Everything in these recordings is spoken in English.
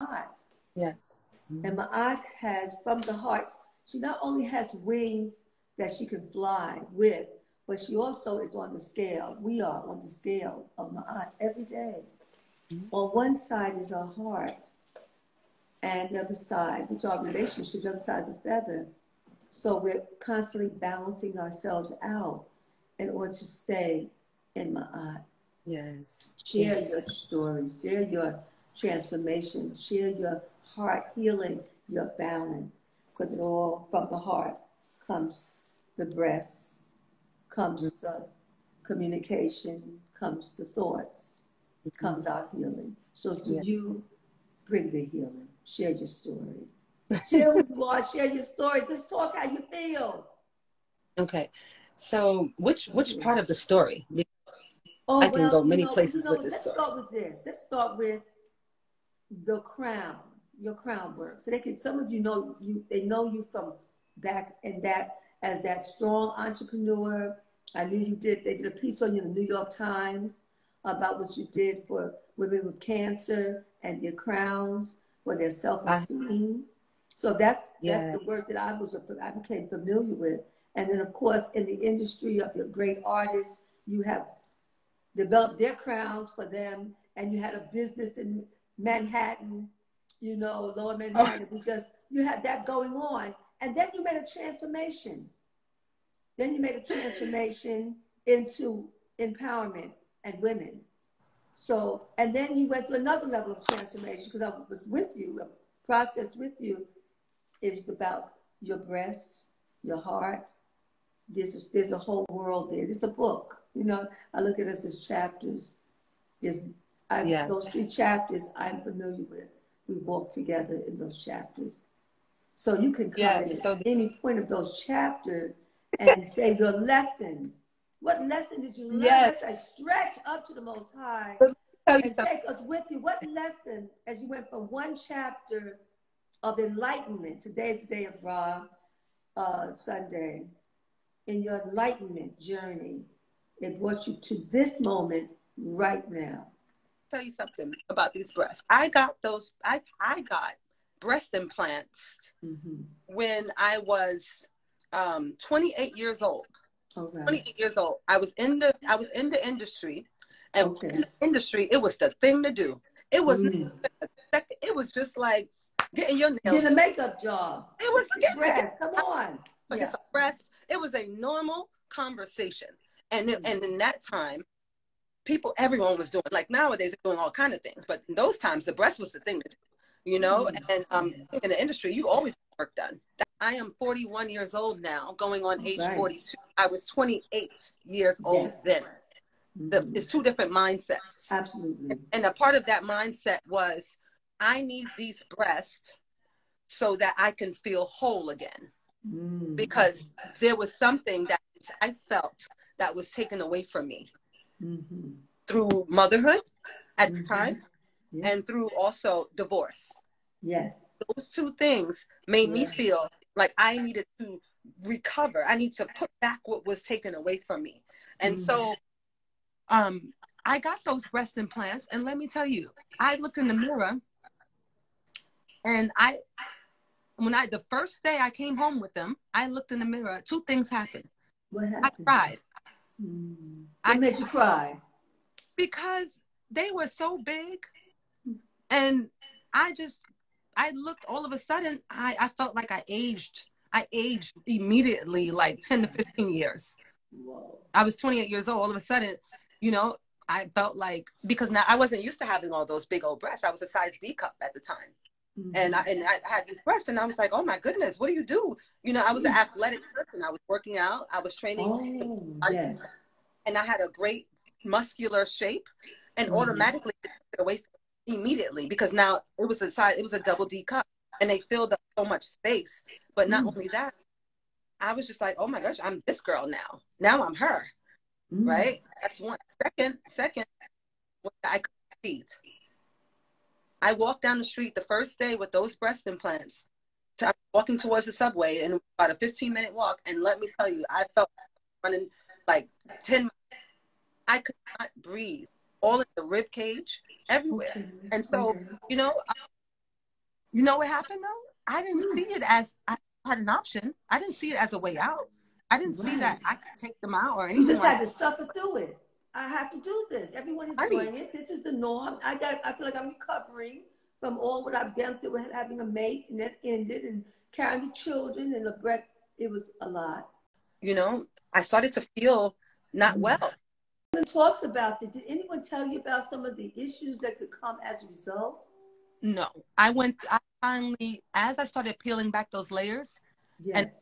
aunt. Yes. And my aunt has, from the heart, she not only has wings that she can fly with, but she also is on the scale. We are on the scale of my aunt every day. On one side is our heart, and the other side, which are relationships, the other side is a feather. So we're constantly balancing ourselves out in order to stay in my eye. Yes. Share your stories, share your transformation, share your heart healing, your balance, because it all from the heart comes the breast, comes the communication, comes the thoughts, comes our healing. So do you bring the healing? Share your story. Share who you are, share your story. Just talk how you feel. Okay. So which part of the story? Oh, I can well, go many places with this let's story. start with this. Let's start with the crown, your crown work. So some of you know they know you from back in that as that strong entrepreneur. I knew they did a piece on you in the New York Times about what you did for women with cancer and their crowns for their self-esteem. So that's the work that I became familiar with. And then of course in the industry of the great artists, you have developed their crowns for them, and you had a business in Manhattan, Lower Manhattan. You had that going on. And then you made a transformation. Then you made a transformation into empowerment and women. So, and then you went to another level of transformation because I was with you, a process with you. It was about your breasts, your heart. There's a whole world there. There's a book. I look at it as chapters. Those 3 chapters I'm familiar with. We walk together in those chapters. So you can come in at any point of those chapters and say your lesson. What lesson did you learn? Let's stretch up to the Most High and take us with you. What lesson, as you went from one chapter of enlightenment, today is the day of Ra, Sunday, in your enlightenment journey, it brought you to this moment right now. Tell you something about these breasts. I got breast implants when I was 28 years old. Okay. 28 years old. I was in the industry, and in the industry, it was the thing to do. It was it was just like getting your nails. You did a makeup job. It was breast. Come on. It's a breast. It was a normal conversation, and in that time, everyone was doing, like nowadays they're doing all kinds of things, but in those times the breast was the thing to do, and in the industry you always have work done. I am 41 years old now, going on age 42. I was 28 years old then. It's 2 different mindsets. Absolutely. And a part of that mindset was, I need these breasts so that I can feel whole again, because there was something that I felt that was taken away from me. Through motherhood at the time, and through also divorce. Yes. Those 2 things made me feel like I needed to recover. I need to put back what was taken away from me. And so I got those breast implants, and let me tell you, I look in the mirror, and the first day I came home with them, I looked in the mirror, 2 things happened. What happened? I cried. What made you cry? Because they were so big, and I looked, all of a sudden, I felt like I aged immediately, like 10 to 15 years. Whoa. I was 28 years old. All of a sudden, I felt like, because now I wasn't used to having all those big old breasts. I was a size B cup at the time. And I had these breasts, and I was like, oh my goodness, what do you do? I was an athletic person. I was working out. I was training. And I had a great muscular shape, and automatically it took it away from me immediately, because now it was a double D cup, and they filled up so much space. But not only that, I was just like, oh my gosh, I'm this girl now. Now I'm her. Right? That's one. Second, I couldn't breathe. I walked down the street the first day with those breast implants. I'm walking towards the subway, and about a 15-minute walk, and let me tell you, I felt running like 10 minutes. I could not breathe, all in the rib cage, everywhere. And so, You know what happened though? I didn't see it as I had an option. I didn't see it as a way out. I didn't see Right. that I could take them out or You anything just like had to suffer through it. I have to do this. Everyone is that. doing it. This is the norm. I feel like I'm recovering from all what I've been through, having a mate, and that ended, and carrying the children and the breath. It was a lot. You know, I started to feel not well. Talks about that. Did anyone tell you about some of the issues that could come as a result? No, I finally, as I started peeling back those layers and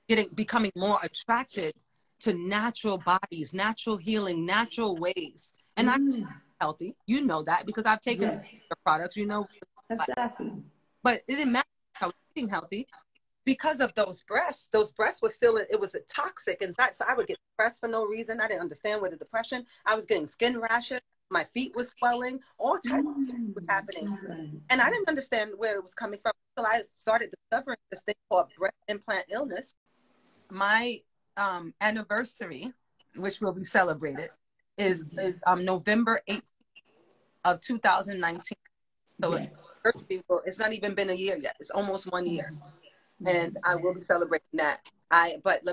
Yes. becoming more attracted to natural bodies, natural healing, natural ways. And I'm healthy. You know that because I've taken Yes. the products, you know. Exactly. But it didn't matter. I was eating healthy because of those breasts. Those breasts were still, it was a toxic inside. So I would get depressed for no reason. I didn't understand what the depression. I was getting skin rashes. My feet were swelling. All types of things were happening. Right. And I didn't understand where it was coming from until I started discovering this thing called breast implant illness. My anniversary, which will be celebrated, is November 18th of 2019. So Yes. it's not even been a year yet. It's almost 1 year. And I will be celebrating that. But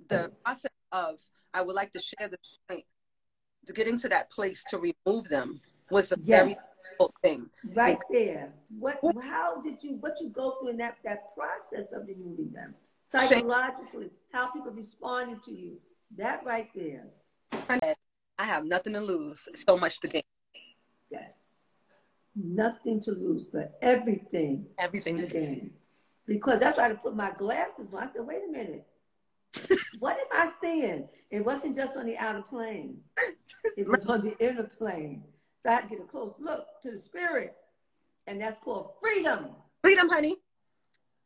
the process of, I would like to share this point, to getting to that place to remove them was a very difficult thing. Right there. What you go through in that process of removing them? Psychologically, how people responded to you. That right there. I have nothing to lose, so much to gain. Yes. Nothing to lose, but everything. Everything to gain. Because that's why I had to put my glasses on. I said, wait a minute. What am I seeing? It wasn't just on the outer plane. It was on the inner plane. So I had to get a close look to the spirit. And that's called freedom. Freedom, honey.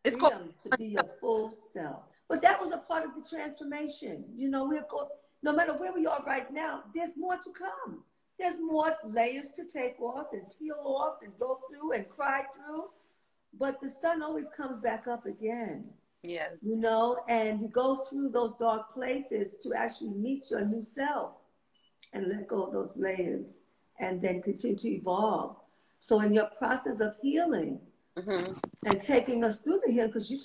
It's freedom to be your full self. But that was a part of the transformation. You know, no matter where we are right now, there's more to come. There's more layers to take off and peel off and go through and cry through. But the sun always comes back up again. Yes. You know, and you go through those dark places to actually meet your new self and let go of those layers and then continue to evolve. So in your process of healing, and taking us through the healing, because you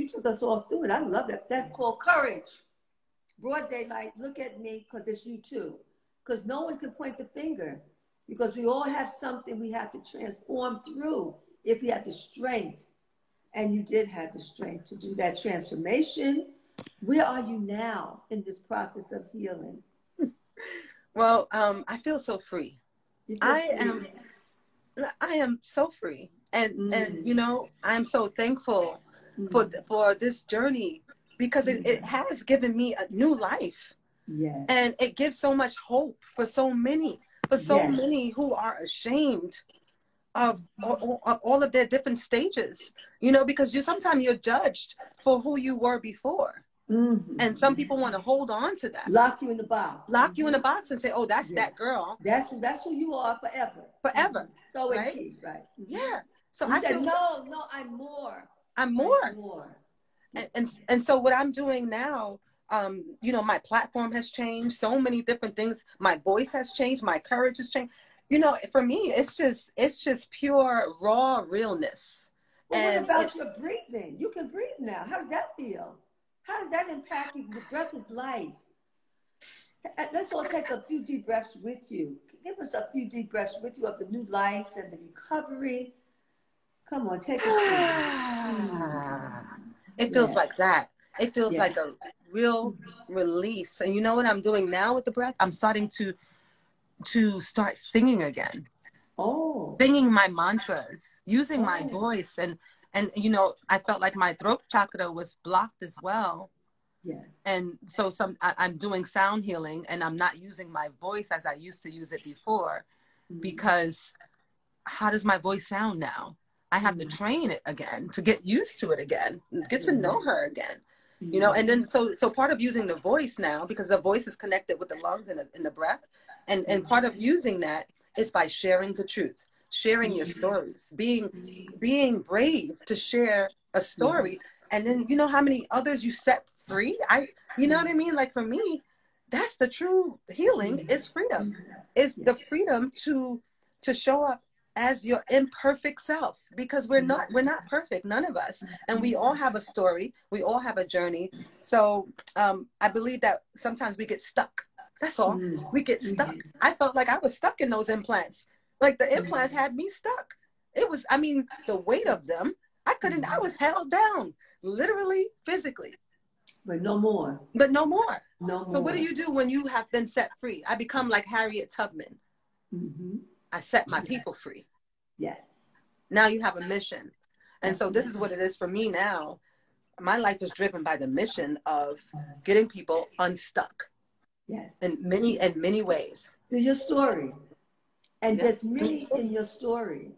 took us all through it. I love that. That's called courage. Broad daylight, look at me, because it's you too. Because no one can point the finger, because we all have something we have to transform through if we have the strength. And you did have the strength to do that transformation. Where are you now in this process of healing? Well, I feel so free. I am so free. And you know, I'm so thankful for this journey, because it has given me a new life. Yes. And it gives so much hope for so many who are ashamed of all of their different stages, you know, because sometimes you're judged for who you were before. And some people want to hold on to that. Lock you in the box. Lock you in a box and say, oh, that's that girl. That's who you are forever. Forever. So right? Right. Yeah. So you I said, feel no, I'm more. I'm more. And so what I'm doing now, you know, my platform has changed, so many different things. My voice has changed, my courage has changed. You know, for me, it's just pure raw realness. Well, and what about your breathing? You can breathe now. How does that feel? How does that impact you? The breath is life. Let's all take a few deep breaths with you. Give us a few deep breaths with you of the new life and the recovery. Come on, take us through. It feels like that. It feels like a real release. And you know what I'm doing now with the breath? I'm starting to start singing again. Oh. Singing my mantras, using my voice. And you know, I felt like my throat chakra was blocked as well. Yeah. And so I'm doing sound healing, and I'm not using my voice as I used to use it before, because how does my voice sound now? I have to train it again to get used to it again, get to know her again, you know. And then so part of using the voice now, because the voice is connected with the lungs and the breath, and part of using that is by sharing the truth, sharing your stories, being brave to share a story. And then, you know how many others you set free? You know what I mean? Like, for me, that's the true healing, is freedom. Is the freedom to show up as your imperfect self, because we're not perfect, none of us, and we all have a story, we all have a journey. So I believe that sometimes we get stuck. That's all. We get stuck. I felt like I was stuck in those implants. Like the implants had me stuck. It was, I mean, the weight of them, I was held down, literally, physically. But no more. But no more. No more. So what do you do when you have been set free? I become like Harriet Tubman. I set my people free. Yes. Now you have a mission. And so this is what it is for me now. My life is driven by the mission of getting people unstuck. Yes. In many ways. Through your story. And there's many in your story.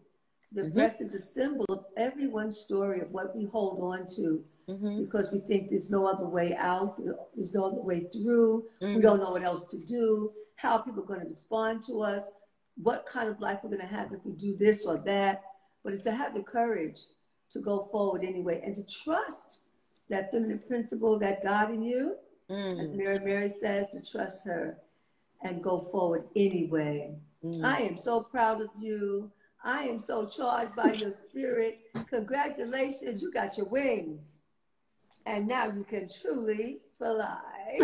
The breast is a symbol of everyone's story of what we hold on to. Because we think there's no other way out, there's no other way through, we don't know what else to do, how people are going to respond to us, what kind of life we're going to have if we do this or that. But it's to have the courage to go forward anyway, and to trust that feminine principle, that God in you, as Mary says, to trust her and go forward anyway. I am so proud of you. I am so charged by your spirit. Congratulations, you got your wings. And now you can truly fly.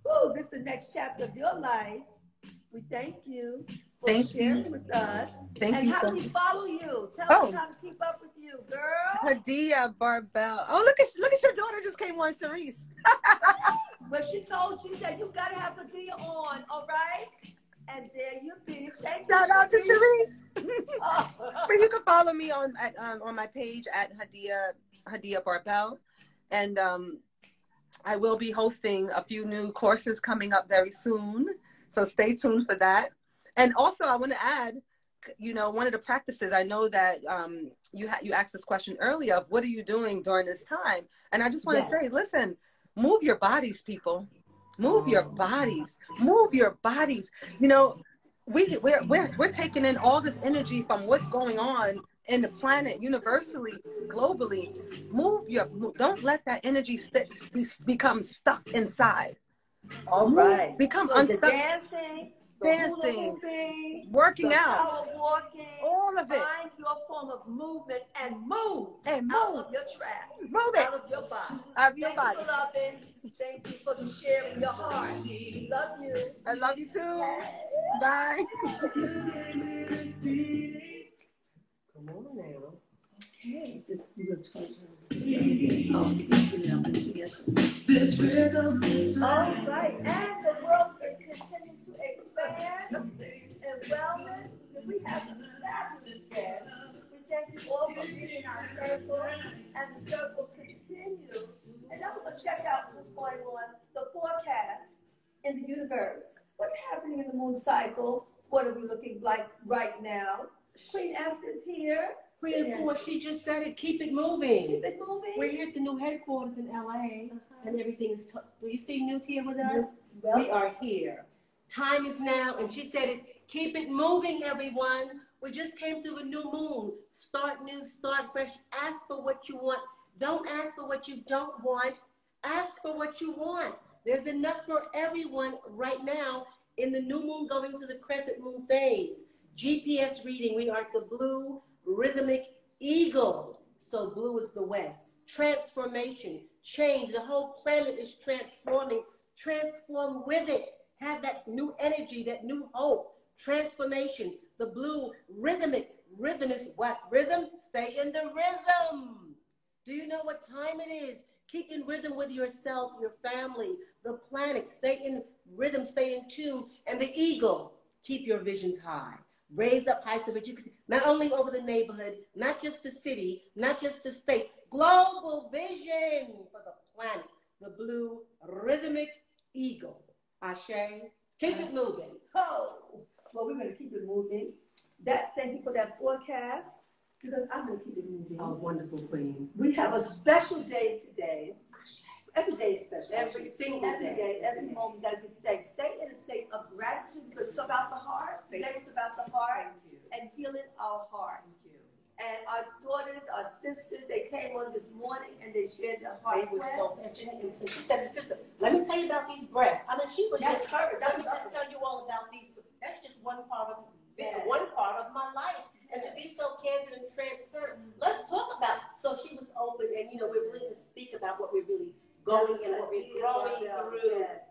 Oh, this is the next chapter of your life. We thank you for sharing with us. Thank you. And how do we follow you? Tell us how to keep up with you, girl. Hadia Barbell. Oh, look at your daughter just came on, Cerise. Well, she told you that you got to have Hadia on, all right? And there you be. Shout out to Cherise. But you can follow me on my page at Hadia Barbell, and I will be hosting a few new courses coming up very soon. So stay tuned for that. And also, I want to add, one of the practices. I know that you asked this question earlier of what are you doing during this time, and I just want to say, listen, move your bodies, people. Move your bodies. Move your bodies. We're taking in all this energy from what's going on in the planet, universally, globally. Don't let that energy become stuck inside. All right. Become so unstuck. Dancing, working out, power walking, all of it. Find your form of movement and move out of your trap. Move it out of your body. Out of your Thank body. you for loving. Thank you for sharing your heart. We love you. I love you too. Bye. Come on now. Okay, just all right, and the world is continuing to expand and wellness. We have a fabulous guest. We thank you all for being in our circle, and the circle continues. And now we're going to check out what's going on, the forecast in the universe. What's happening in the moon cycle? What are we looking like right now? Queen Esther's here. Queen Afua, she just said it. Keep it moving. Keep it moving. We're here at the new headquarters in LA, and everything is. Do you see Newt here with us? Well, we are here. Time is now, and she said it. Keep it moving, everyone. We just came through a new moon. Start new, start fresh. Ask for what you want. Don't ask for what you don't want. Ask for what you want. There's enough for everyone right now in the new moon going to the crescent moon phase. GPS reading. We are at the blue rhythmic eagle. So blue is the west. Transformation, change. The whole planet is transforming. Transform with it. Have that new energy, that new hope. Transformation. The blue rhythmic. Rhythm is what? Rhythm? Stay in the rhythm. Do you know what time it is? Keep in rhythm with yourself, your family, the planet. Stay in rhythm, stay in tune. And the eagle, keep your visions high. Raise up high so that you can see, not only over the neighborhood, not just the city, not just the state, global vision for the planet. The blue rhythmic eagle. Ashe, keep it moving. Oh, well, we're going to keep it moving. Thank you for that forecast, because I'm going to keep it moving. Oh, wonderful queen. We have a special day today. Every day is special. Every single day. Every moment, we got to give thanks. Stay in a state of gratitude, because it's about the heart. Today is about the heart and healing our heart. And our daughters, our sisters, they came on this morning and they shared their heart. They were so she said, sister, let me tell you about these breasts. I mean, she was That's just, her. let me just tell you all about these. That's just one part of about what we're really going and what we're growing through. Yes.